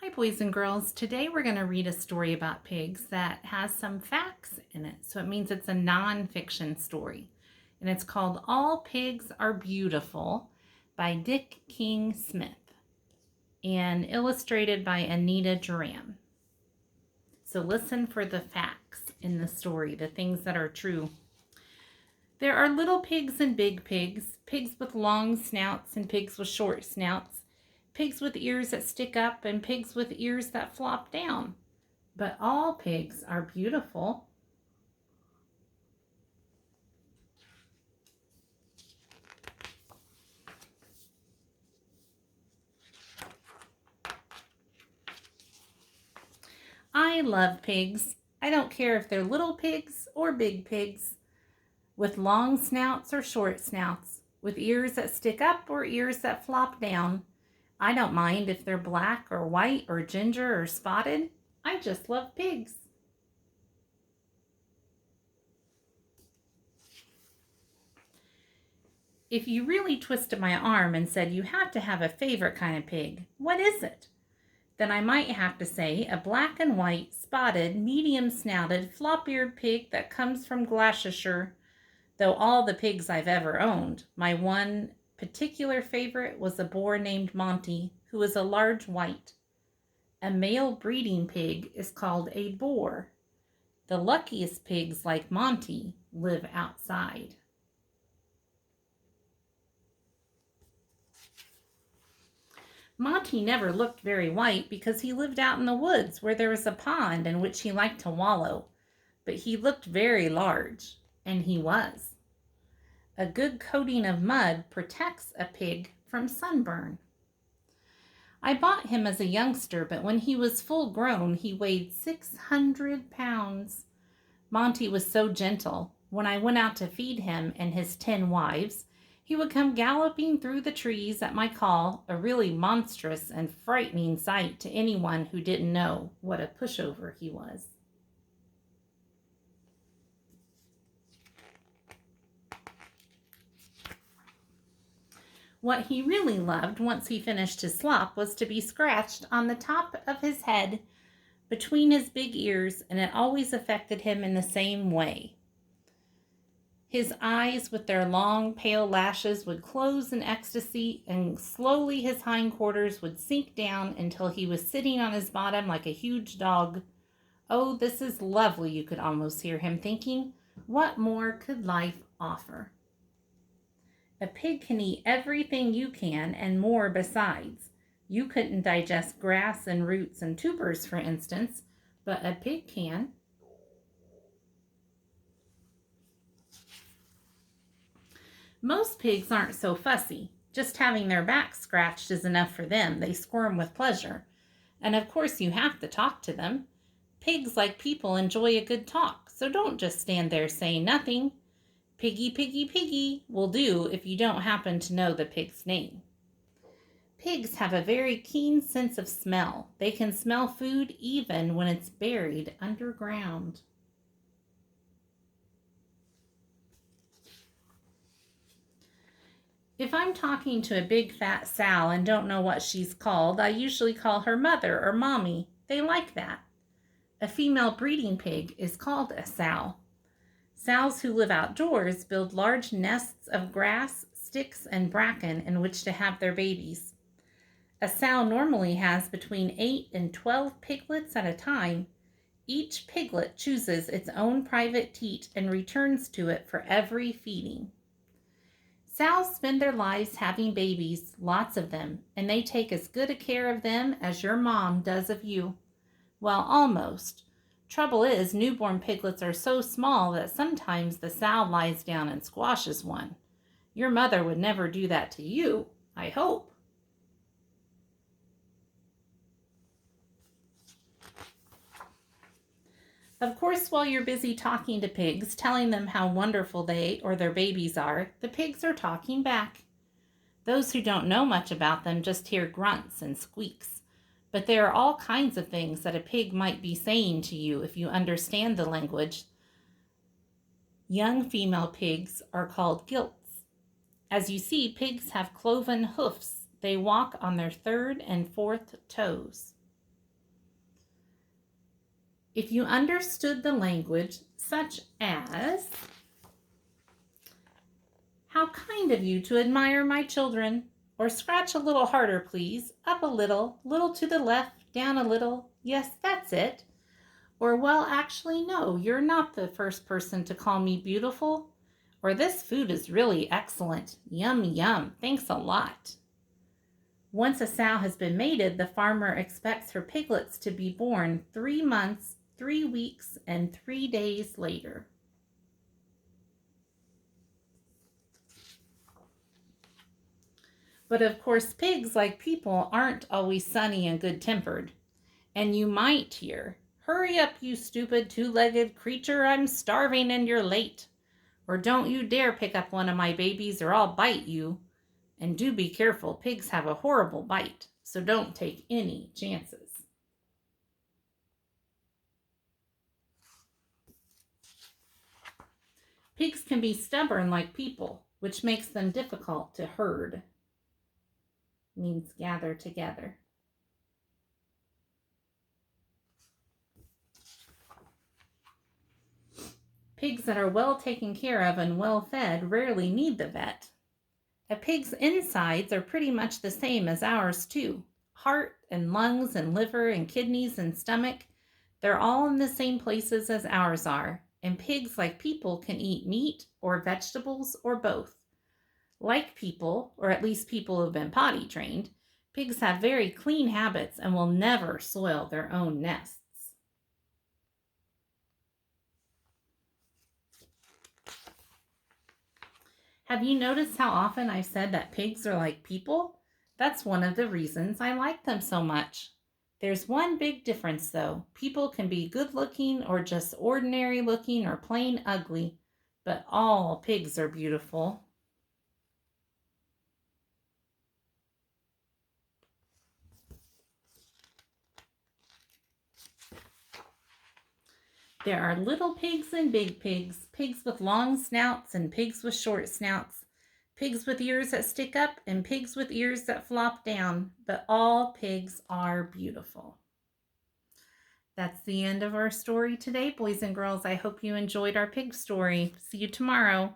Hi, boys and girls. Today we're going to read a story about pigs that has some facts in it. So it means it's a nonfiction story. And it's called All Pigs Are Beautiful by Dick King Smith and illustrated by Anita Duran. So listen for the facts in the story, the things that are true. There are little pigs and big pigs, pigs with long snouts and pigs with short snouts, pigs with ears that stick up and pigs with ears that flop down. But all pigs are beautiful. I love pigs. I don't care if they're little pigs or big pigs, with long snouts or short snouts, with ears that stick up or ears that flop down. I don't mind if they're black or white or ginger or spotted. I just love pigs. If you really twisted my arm and said you have to have a favorite kind of pig, what is it? Then I might have to say a black and white, spotted, medium-snouted, flop-eared pig that comes from Gloucestershire. Though all the pigs I've ever owned, my one particular favorite was a boar named Monty, who was a large white. A male breeding pig is called a boar. The luckiest pigs, like Monty, live outside. Monty never looked very white because he lived out in the woods where there was a pond in which he liked to wallow. But he looked very large, and he was. A good coating of mud protects a pig from sunburn. I bought him as a youngster, but when he was full grown, he weighed 600 pounds. Monty was so gentle. When I went out to feed him and his 10 wives, he would come galloping through the trees at my call, a really monstrous and frightening sight to anyone who didn't know what a pushover he was. What he really loved once he finished his slop was to be scratched on the top of his head between his big ears, and it always affected him in the same way. His eyes with their long pale lashes would close in ecstasy, and slowly his hindquarters would sink down until he was sitting on his bottom like a huge dog. Oh, this is lovely, you could almost hear him thinking. What more could life offer? A pig can eat everything you can and more besides. You couldn't digest grass and roots and tubers, for instance, but a pig can. Most pigs aren't so fussy. Just having their backs scratched is enough for them. They squirm with pleasure. And of course you have to talk to them. Pigs, like people, enjoy a good talk, so don't just stand there saying nothing. Piggy, piggy, piggy will do if you don't happen to know the pig's name. Pigs have a very keen sense of smell. They can smell food even when it's buried underground. If I'm talking to a big fat sow and don't know what she's called, I usually call her mother or mommy. They like that. A female breeding pig is called a sow. Sows who live outdoors build large nests of grass, sticks, and bracken in which to have their babies. A sow normally has between 8 and 12 piglets at a time. Each piglet chooses its own private teat and returns to it for every feeding. Sows spend their lives having babies, lots of them, and they take as good a care of them as your mom does of you. Well, almost. Trouble is, newborn piglets are so small that sometimes the sow lies down and squashes one. Your mother would never do that to you, I hope. Of course, while you're busy talking to pigs, telling them how wonderful they or their babies are, the pigs are talking back. Those who don't know much about them just hear grunts and squeaks. But there are all kinds of things that a pig might be saying to you if you understand the language. Young female pigs are called gilts. As you see, pigs have cloven hoofs. They walk on their third and fourth toes. If you understood the language, such as, "How kind of you to admire my children," or "Scratch a little harder, please, up a little to the left, down a little, yes, that's it," or "Well, actually, no, you're not the first person to call me beautiful," or "This food is really excellent, yum, yum, thanks a lot." Once a sow has been mated, the farmer expects her piglets to be born 3 months, 3 weeks, and 3 days later. But of course, pigs, like people, aren't always sunny and good-tempered. And you might hear, "Hurry up, you stupid two-legged creature, I'm starving and you're late." Or "Don't you dare pick up one of my babies or I'll bite you." And do be careful, pigs have a horrible bite, so don't take any chances. Pigs can be stubborn like people, which makes them difficult to herd. Means gather together. Pigs that are well taken care of and well fed rarely need the vet. A pig's insides are pretty much the same as ours too. Heart and lungs and liver and kidneys and stomach, they're all in the same places as ours are. And pigs, like people, can eat meat or vegetables or both. Like people, or at least people who have been potty trained, pigs have very clean habits and will never soil their own nests. Have you noticed how often I've said that pigs are like people? That's one of the reasons I like them so much. There's one big difference though. People can be good looking or just ordinary looking or plain ugly, but all pigs are beautiful. There are little pigs and big pigs, pigs with long snouts and pigs with short snouts, pigs with ears that stick up and pigs with ears that flop down, but all pigs are beautiful. That's the end of our story today, boys and girls. I hope you enjoyed our pig story. See you tomorrow.